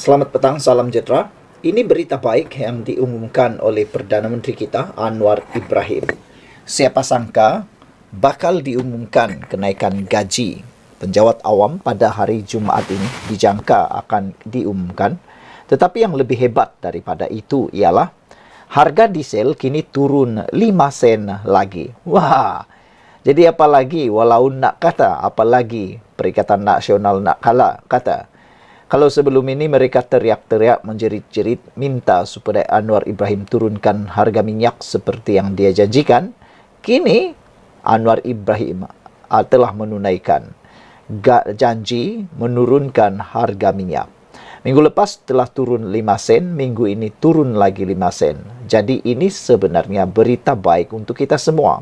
Selamat petang, salam sejahtera. Ini berita baik yang diumumkan oleh Perdana Menteri kita, Anwar Ibrahim. Siapa sangka bakal diumumkan kenaikan gaji penjawat awam pada hari Jumaat ini, dijangka akan diumumkan. Tetapi yang lebih hebat daripada itu ialah harga diesel kini turun 5 sen lagi. Wah, jadi apa lagi walau nak kata, apalagi Perikatan Nasional nak kata. Kalau sebelum ini mereka teriak-teriak menjerit-jerit minta supaya Anwar Ibrahim turunkan harga minyak seperti yang dia janjikan, kini Anwar Ibrahim telah menunaikan janji menurunkan harga minyak. Minggu lepas telah turun 5 sen, minggu ini turun lagi 5 sen. Jadi ini sebenarnya berita baik untuk kita semua.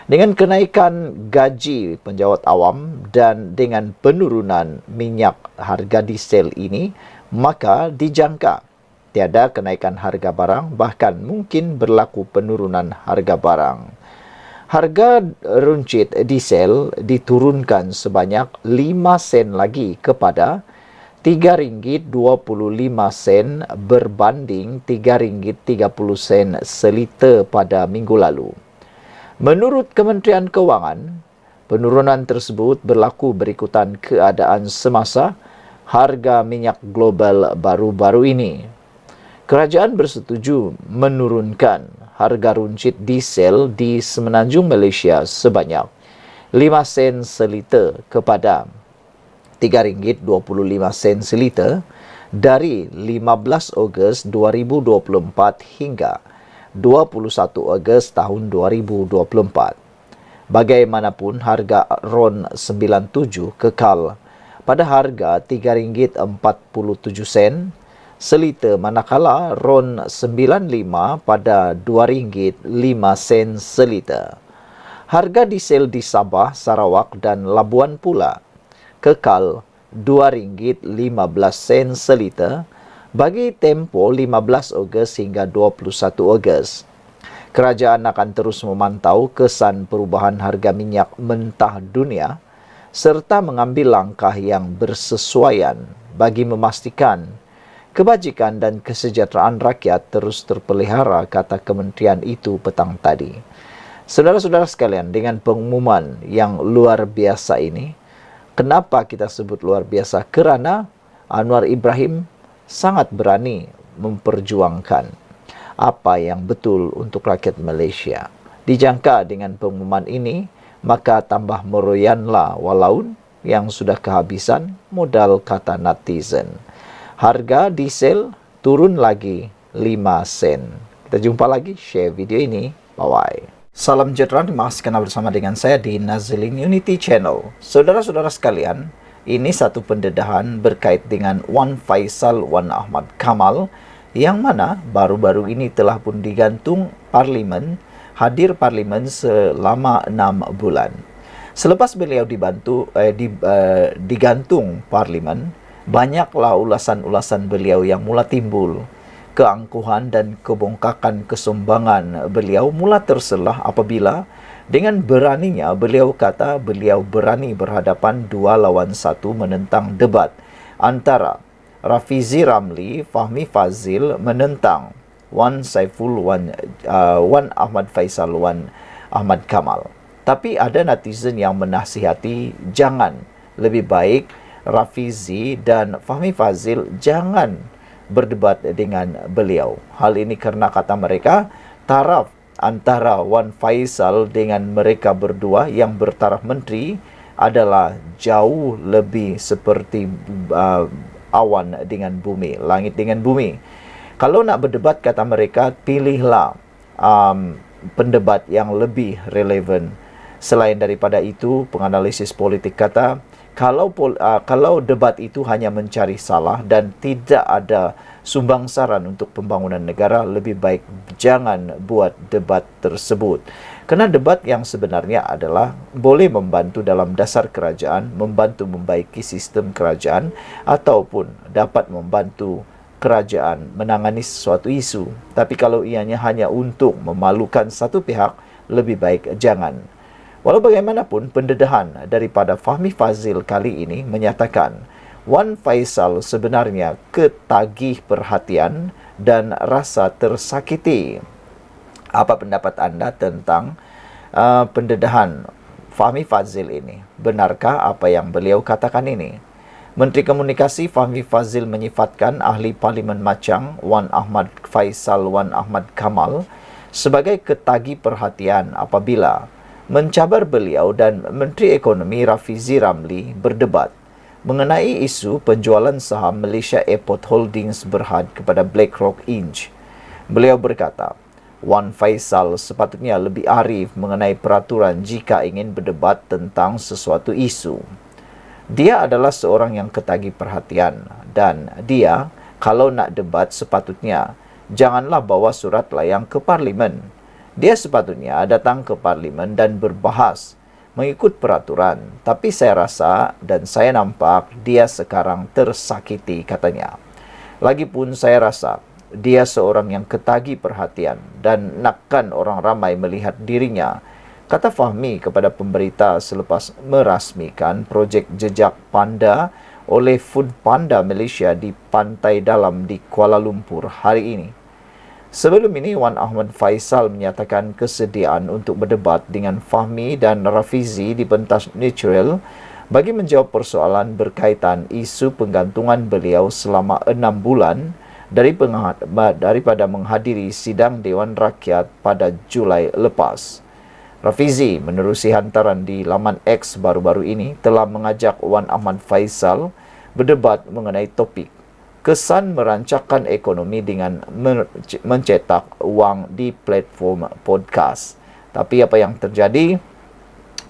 Dengan kenaikan gaji penjawat awam dan dengan penurunan minyak harga diesel ini, maka dijangka tiada kenaikan harga barang, bahkan mungkin berlaku penurunan harga barang. Harga runcit diesel diturunkan sebanyak 5 sen lagi kepada RM3.25 berbanding RM3.30 seliter pada minggu lalu. Menurut Kementerian Kewangan, penurunan tersebut berlaku berikutan keadaan semasa harga minyak global baru-baru ini. Kerajaan bersetuju menurunkan harga runcit diesel di Semenanjung Malaysia sebanyak 5 sen seliter kepada RM3.25 seliter dari 15 Ogos 2024 hingga 21 Ogos tahun 2024. Bagaimanapun harga RON 97 kekal pada harga RM3.47 seliter, manakala RON 95 pada RM2.05 seliter. Harga diesel di Sabah, Sarawak dan Labuan pula kekal RM2.15 seliter bagi tempoh 15 Ogos hingga 21 Ogos. Kerajaan akan terus memantau kesan perubahan harga minyak mentah dunia serta mengambil langkah yang bersesuaian bagi memastikan kebajikan dan kesejahteraan rakyat terus terpelihara, kata kementerian itu petang tadi. Saudara-saudara sekalian, dengan pengumuman yang luar biasa ini, kenapa kita sebut luar biasa? Kerana Anwar Ibrahim sangat berani memperjuangkan apa yang betul untuk rakyat Malaysia. Dijangka dengan pengumuman ini, maka tambah meroyanlah walaun yang sudah kehabisan modal, kata netizen. Harga diesel turun lagi 5 sen. Kita jumpa lagi, share video ini. Bye-bye. Salam sejahtera, terima kasih kerana bersama dengan saya di Nazilin Unity Channel. Saudara-saudara sekalian, ini satu pendedahan berkait dengan Wan Faisal Wan Ahmad Kamal yang mana baru-baru ini telah pun digantung Parlimen, hadir Parlimen selama 6 bulan. Selepas beliau digantung Parlimen, banyaklah ulasan-ulasan beliau yang mula timbul. Keangkuhan dan kebongkakan kesumbangan beliau mula terselah apabila dengan beraninya beliau kata beliau berani berhadapan 2 lawan 1 menentang debat antara Rafizi Ramli, Fahmi Fazil menentang Wan Ahmad Faisal Wan Ahmad Kamal. Tapi ada netizen yang menasihati jangan, lebih baik Rafizi dan Fahmi Fazil jangan berdebat dengan beliau. Hal ini karena kata mereka taraf antara Wan Faisal dengan mereka berdua yang bertaraf menteri adalah jauh lebih seperti awan dengan bumi, langit dengan bumi. Kalau nak berdebat, kata mereka, pilihlah pendebat yang lebih relevan. Selain daripada itu, penganalisis politik kata, kalau debat itu hanya mencari salah dan tidak ada sumbangsaran untuk pembangunan negara, lebih baik jangan buat debat tersebut. Kerana debat yang sebenarnya adalah boleh membantu dalam dasar kerajaan, membantu membaiki sistem kerajaan, ataupun dapat membantu kerajaan menangani sesuatu isu. Tapi kalau ianya hanya untuk memalukan satu pihak, lebih baik jangan. Walau bagaimanapun, pendedahan daripada Fahmi Fazil kali ini menyatakan Wan Faisal sebenarnya ketagih perhatian dan rasa tersakiti. Apa pendapat anda tentang pendedahan Fahmi Fadzil ini? Benarkah apa yang beliau katakan ini? Menteri Komunikasi Fahmi Fadzil menyifatkan ahli Parlimen Machang Wan Ahmad Faisal Wan Ahmad Kamal sebagai ketagih perhatian apabila mencabar beliau dan Menteri Ekonomi Rafizi Ramli berdebat mengenai isu penjualan saham Malaysia Airport Holdings Berhad kepada BlackRock Inc. Beliau berkata, Wan Faisal sepatutnya lebih arif mengenai peraturan jika ingin berdebat tentang sesuatu isu. Dia adalah seorang yang ketagih perhatian dan dia, kalau nak debat sepatutnya, janganlah bawa surat layang ke Parlimen. Dia sepatutnya datang ke Parlimen dan berbahas mengikut peraturan, tapi saya rasa dan saya nampak dia sekarang tersakiti, katanya. Lagipun saya rasa dia seorang yang ketagih perhatian dan nakkan orang ramai melihat dirinya, kata Fahmi kepada pemberita selepas merasmikan projek jejak panda oleh Food Panda Malaysia di Pantai Dalam di Kuala Lumpur hari ini. Sebelum ini, Wan Ahmad Faisal menyatakan kesediaan untuk berdebat dengan Fahmi dan Rafizi di pentas Natural bagi menjawab persoalan berkaitan isu penggantungan beliau selama 6 bulan daripada menghadiri sidang Dewan Rakyat pada Julai lepas. Rafizi menerusi hantaran di laman X baru-baru ini telah mengajak Wan Ahmad Faisal berdebat mengenai topik kesan merancangkan ekonomi dengan mencetak wang di platform podcast. Tapi apa yang terjadi?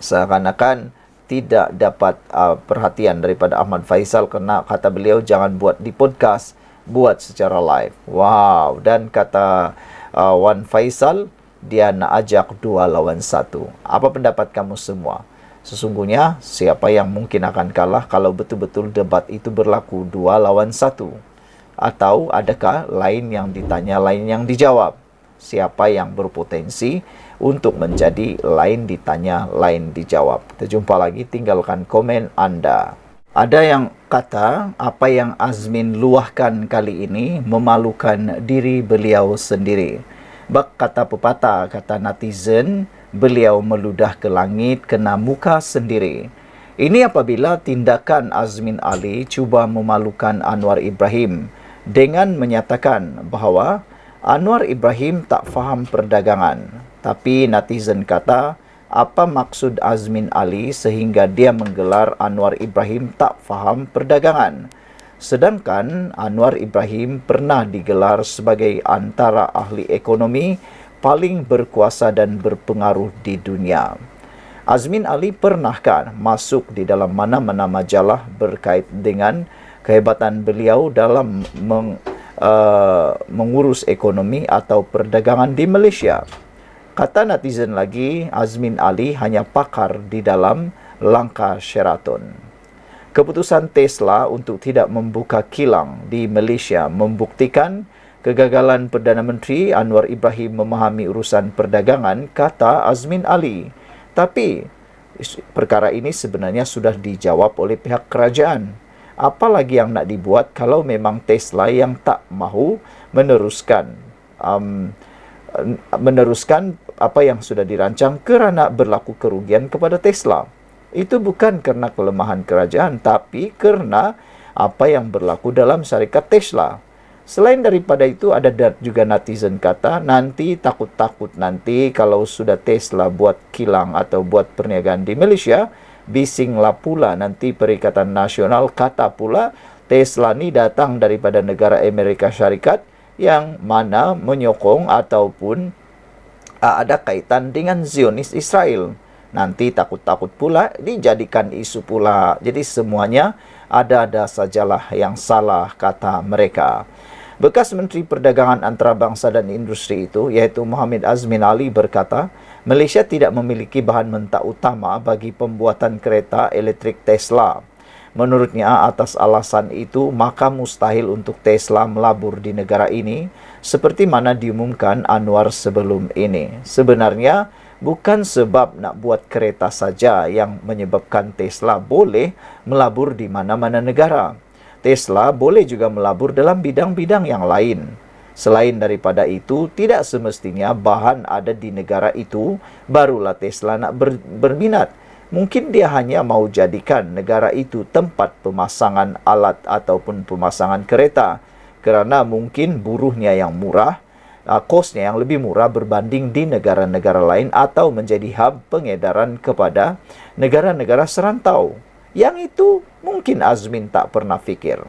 Seakan-akan tidak dapat perhatian daripada Ahmad Faisal kerana kata beliau jangan buat di podcast, buat secara live. Wow, dan kata Wan Faisal, dia nak ajak 2 lawan 1. Apa pendapat kamu semua? Sesungguhnya, siapa yang mungkin akan kalah kalau betul-betul debat itu berlaku 2 lawan 1? Atau adakah lain yang ditanya, lain yang dijawab? Siapa yang berpotensi untuk menjadi lain ditanya, lain dijawab? Kita jumpa lagi, tinggalkan komen anda. Ada yang kata, apa yang Azmin luahkan kali ini memalukan diri beliau sendiri. Bak kata pepatah, kata netizen, beliau meludah ke langit kena muka sendiri. Ini apabila tindakan Azmin Ali cuba memalukan Anwar Ibrahim dengan menyatakan bahawa Anwar Ibrahim tak faham perdagangan. Tapi netizen kata, apa maksud Azmin Ali sehingga dia menggelar Anwar Ibrahim tak faham perdagangan? Sedangkan Anwar Ibrahim pernah digelar sebagai antara ahli ekonomi paling berkuasa dan berpengaruh di dunia. Azmin Ali pernahkah masuk di dalam mana-mana majalah berkait dengan kehebatan beliau dalam mengurus ekonomi atau perdagangan di Malaysia? Kata netizen lagi, Azmin Ali hanya pakar di dalam langkah Sheraton. Keputusan Tesla untuk tidak membuka kilang di Malaysia membuktikan kegagalan Perdana Menteri Anwar Ibrahim memahami urusan perdagangan, kata Azmin Ali. Tapi perkara ini sebenarnya sudah dijawab oleh pihak kerajaan. Apa lagi yang nak dibuat kalau memang Tesla yang tak mahu meneruskan apa yang sudah dirancang kerana berlaku kerugian kepada Tesla? Itu bukan kerana kelemahan kerajaan, tapi kerana apa yang berlaku dalam syarikat Tesla. Selain daripada itu, ada juga netizen kata, nanti takut-takut nanti kalau sudah Tesla buat kilang atau buat perniagaan di Malaysia, bisinglah pula nanti Perikatan Nasional kata pula Tesla ni datang daripada negara Amerika Syarikat yang mana menyokong ataupun ada kaitan dengan Zionis Israel. Nanti takut-takut pula dijadikan isu pula. Jadi semuanya ada-ada sajalah yang salah, kata mereka. Bekas Menteri Perdagangan Antarabangsa dan Industri itu, iaitu Muhammad Azmin Ali, berkata, Malaysia tidak memiliki bahan mentah utama bagi pembuatan kereta elektrik Tesla. Menurutnya, atas alasan itu, maka mustahil untuk Tesla melabur di negara ini, seperti mana diumumkan Anwar sebelum ini. Sebenarnya, Bukan sebab nak buat kereta saja yang menyebabkan Tesla boleh melabur di mana-mana negara. Tesla boleh juga melabur dalam bidang-bidang yang lain. Selain daripada itu, tidak semestinya bahan ada di negara itu, barulah Tesla nak berminat. Mungkin dia hanya mau jadikan negara itu tempat pemasangan alat ataupun pemasangan kereta. Kerana mungkin buruhnya yang murah, kosnya yang lebih murah berbanding di negara-negara lain atau menjadi hub pengedaran kepada negara-negara serantau. Yang itu mungkin Azmin tak pernah fikir.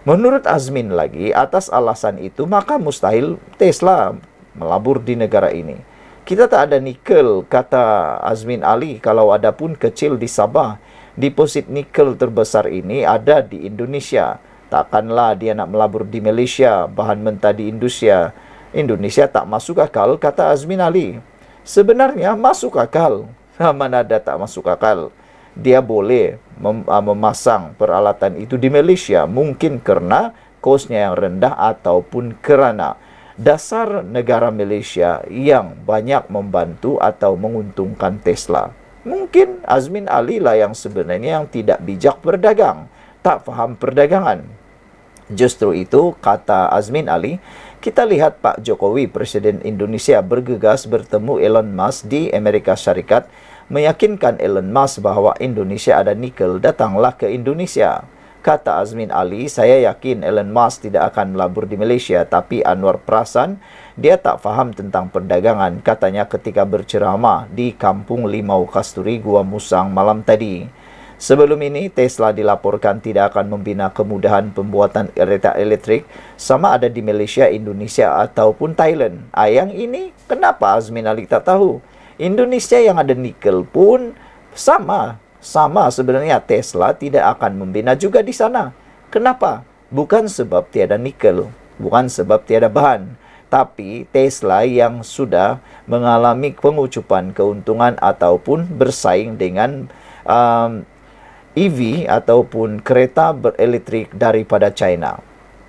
Menurut Azmin lagi, atas alasan itu maka mustahil Tesla melabur di negara ini. Kita tak ada nikel, kata Azmin Ali, kalau ada pun kecil di Sabah. Deposit nikel terbesar ini ada di Indonesia. Takkanlah dia nak melabur di Malaysia, bahan mentah di Indonesia. Indonesia tak masuk akal, kata Azmin Ali. Sebenarnya masuk akal. Mana ada tak masuk akal. Dia boleh memasang peralatan itu di Malaysia. Mungkin kerana kosnya yang rendah ataupun kerana dasar negara Malaysia yang banyak membantu atau menguntungkan Tesla. Mungkin Azmin Ali lah yang sebenarnya yang tidak bijak berdagang. Tak faham perdagangan. Justru itu, kata Azmin Ali, kita lihat Pak Jokowi, Presiden Indonesia, bergegas bertemu Elon Musk di Amerika Syarikat, meyakinkan Elon Musk bahawa Indonesia ada nikel, datanglah ke Indonesia. Kata Azmin Ali, saya yakin Elon Musk tidak akan melabur di Malaysia, tapi Anwar perasan dia tak faham tentang perdagangan, katanya ketika berceramah di Kampung Limau Kasturi, Gua Musang malam tadi. Sebelum ini, Tesla dilaporkan tidak akan membina kemudahan pembuatan kereta elektrik sama ada di Malaysia, Indonesia ataupun Thailand. Yang ini, kenapa Azmin Ali tak tahu? Indonesia yang ada nikel pun sama sebenarnya Tesla tidak akan membina juga di sana. Kenapa? Bukan sebab tiada nikel, bukan sebab tiada bahan. Tapi Tesla yang sudah mengalami pengucupan keuntungan ataupun bersaing dengan EV ataupun kereta berelektrik daripada China.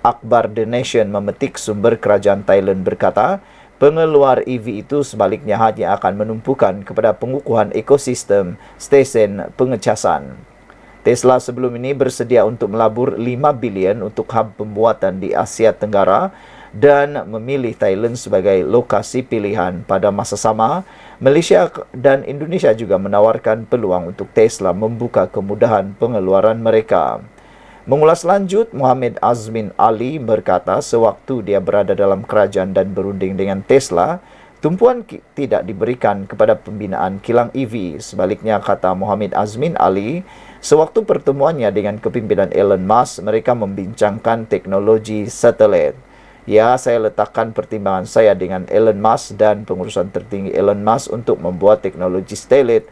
Akhbar The Nation memetik sumber kerajaan Thailand berkata, pengeluar EV itu sebaliknya hanya akan menumpukan kepada pengukuhan ekosistem stesen pengecasan. Tesla sebelum ini bersedia untuk melabur 5 bilion untuk hub pembuatan di Asia Tenggara dan memilih Thailand sebagai lokasi pilihan. Pada masa sama, Malaysia dan Indonesia juga menawarkan peluang untuk Tesla membuka kemudahan pengeluaran mereka. Mengulas lanjut, Muhammad Azmin Ali berkata sewaktu dia berada dalam kerajaan dan berunding dengan Tesla, tumpuan tidak diberikan kepada pembinaan kilang EV. Sebaliknya, kata Muhammad Azmin Ali, sewaktu pertemuannya dengan kepimpinan Elon Musk, mereka membincangkan teknologi satelit. Ya, saya letakkan pertimbangan saya dengan Elon Musk dan pengurusan tertinggi Elon Musk untuk membuat teknologi satelit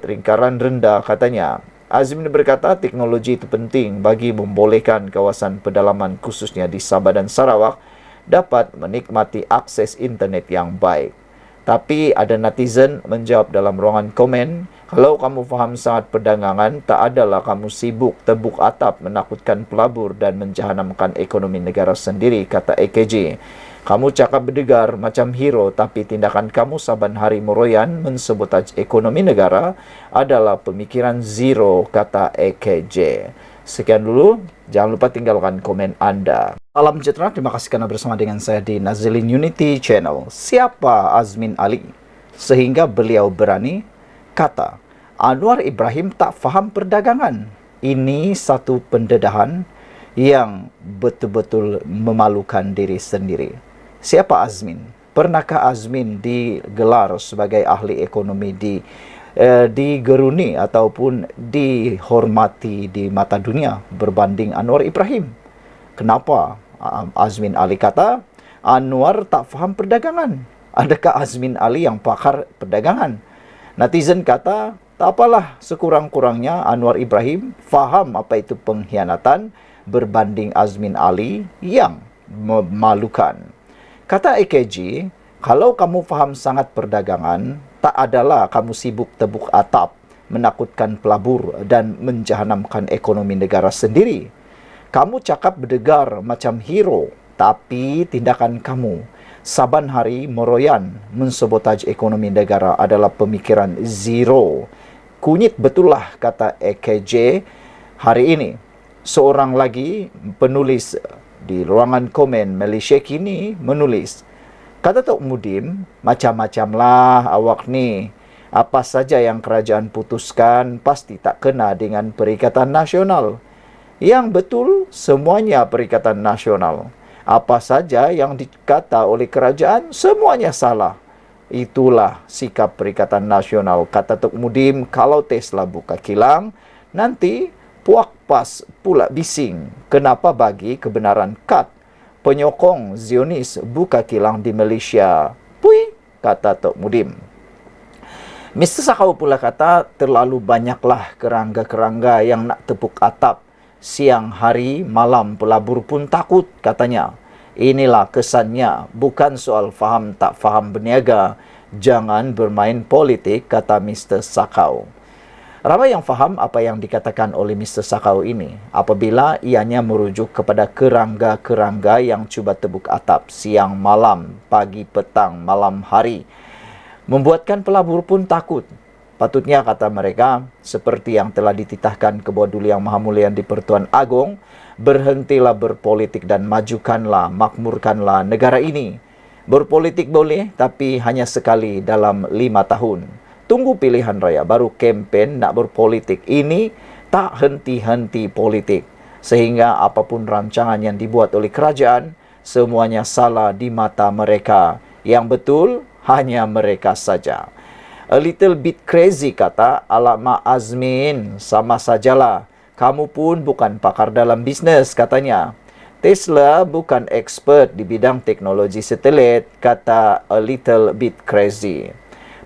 lingkaran rendah, katanya. Azmin berkata teknologi itu penting bagi membolehkan kawasan pedalaman khususnya di Sabah dan Sarawak dapat menikmati akses internet yang baik. Tapi ada netizen menjawab dalam ruangan komen, kalau kamu faham sangat perdagangan, tak adalah kamu sibuk tebuk atap menakutkan pelabur dan menjahanamkan ekonomi negara sendiri, kata EKJ. Kamu cakap berdegar macam hero, tapi tindakan kamu saban hari meroyan mensabotaj ekonomi negara adalah pemikiran zero, kata EKJ. Sekian dulu, jangan lupa tinggalkan komen Anda. Salam sejahtera, terima kasih karena bersama dengan saya di Nazilin Unity Channel. Siapa Azmin Ali sehingga beliau berani kata Anwar Ibrahim tak faham perdagangan? Ini satu pendedahan yang betul-betul memalukan diri sendiri. Siapa Azmin? Pernahkah Azmin digelar sebagai ahli ekonomi digeruni ataupun dihormati di mata dunia berbanding Anwar Ibrahim? Kenapa Azmin Ali kata Anwar tak faham perdagangan? Adakah Azmin Ali yang pakar perdagangan? Netizen kata, tak apalah, sekurang-kurangnya Anwar Ibrahim faham apa itu pengkhianatan berbanding Azmin Ali yang memalukan. Kata EKG, kalau kamu faham sangat perdagangan, tak adalah kamu sibuk tebuk atap, menakutkan pelabur dan menjahanamkan ekonomi negara sendiri. Kamu cakap berdegar macam hero, tapi tindakan kamu saban hari meroyan mensabotaj ekonomi negara adalah pemikiran zero. Kunyit betul lah, kata EKJ hari ini. Seorang lagi penulis di ruangan komen Malaysia Kini menulis, kata Tok Mudim, macam-macam lah awak ni. Apa saja yang kerajaan putuskan pasti tak kena dengan Perikatan Nasional. Yang betul, semuanya Perikatan Nasional. Apa saja yang dikata oleh kerajaan, semuanya salah. Itulah sikap Perikatan Nasional, kata Tok Mudim. Kalau Tesla buka kilang, nanti puak pas pula bising. Kenapa bagi kebenaran kad penyokong Zionis buka kilang di Malaysia? Pui, kata Tok Mudim. Mr. Sakau pula kata, terlalu banyaklah kerangga-kerangga yang nak tepuk atap. Siang, hari, malam pelabur pun takut, katanya. Inilah kesannya, bukan soal faham tak faham berniaga. Jangan bermain politik, kata Mr. Sakau. Ramai yang faham apa yang dikatakan oleh Mr. Sakau ini apabila ianya merujuk kepada kerangga-kerangga yang cuba tebuk atap siang, malam, pagi, petang, malam, hari. Membuatkan pelabur pun takut. Patutnya, kata mereka, seperti yang telah dititahkan ke bawah Duli Yang Maha Mulia di Pertuan Agong, berhentilah berpolitik dan majukanlah, makmurkanlah negara ini. Berpolitik boleh, tapi hanya sekali dalam 5 tahun. Tunggu pilihan raya, baru kempen nak berpolitik. Ini tak henti-henti politik. Sehingga apapun rancangan yang dibuat oleh kerajaan, semuanya salah di mata mereka. Yang betul, hanya mereka saja. A little bit crazy, kata. Alamak Azmin, sama sajalah. Kamu pun bukan pakar dalam bisnes, katanya. Tesla bukan expert di bidang teknologi satelit, kata a little bit crazy.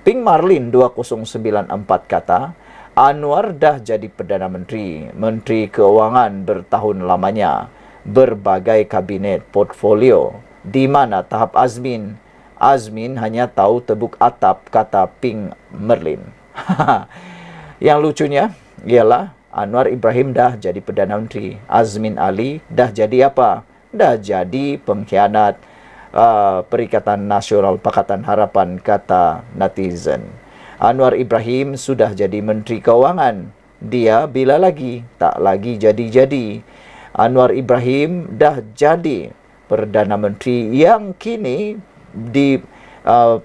Ping Marlin 2094 kata, Anwar dah jadi Perdana Menteri, Menteri Keuangan bertahun lamanya, berbagai kabinet portfolio. Di mana tahap Azmin? Azmin hanya tahu tebuk atap, kata Ping Merlin. Yang lucunya ialah Anwar Ibrahim dah jadi Perdana Menteri. Azmin Ali dah jadi apa? Dah jadi pengkhianat Perikatan Nasional Pakatan Harapan, kata netizen. Anwar Ibrahim sudah jadi Menteri Keuangan. Dia bila lagi? Tak lagi jadi-jadi. Anwar Ibrahim dah jadi Perdana Menteri yang kini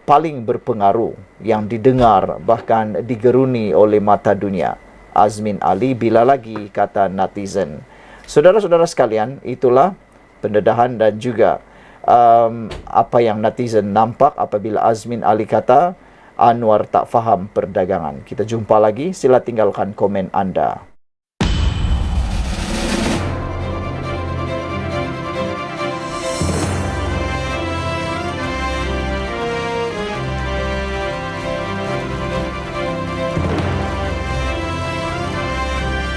paling berpengaruh, yang didengar bahkan digeruni oleh mata dunia. Azmin Ali bila lagi, kata netizen. Saudara-saudara sekalian, itulah pendedahan dan juga apa yang netizen nampak apabila Azmin Ali kata Anwar tak faham perdagangan. Kita jumpa lagi, sila tinggalkan komen anda.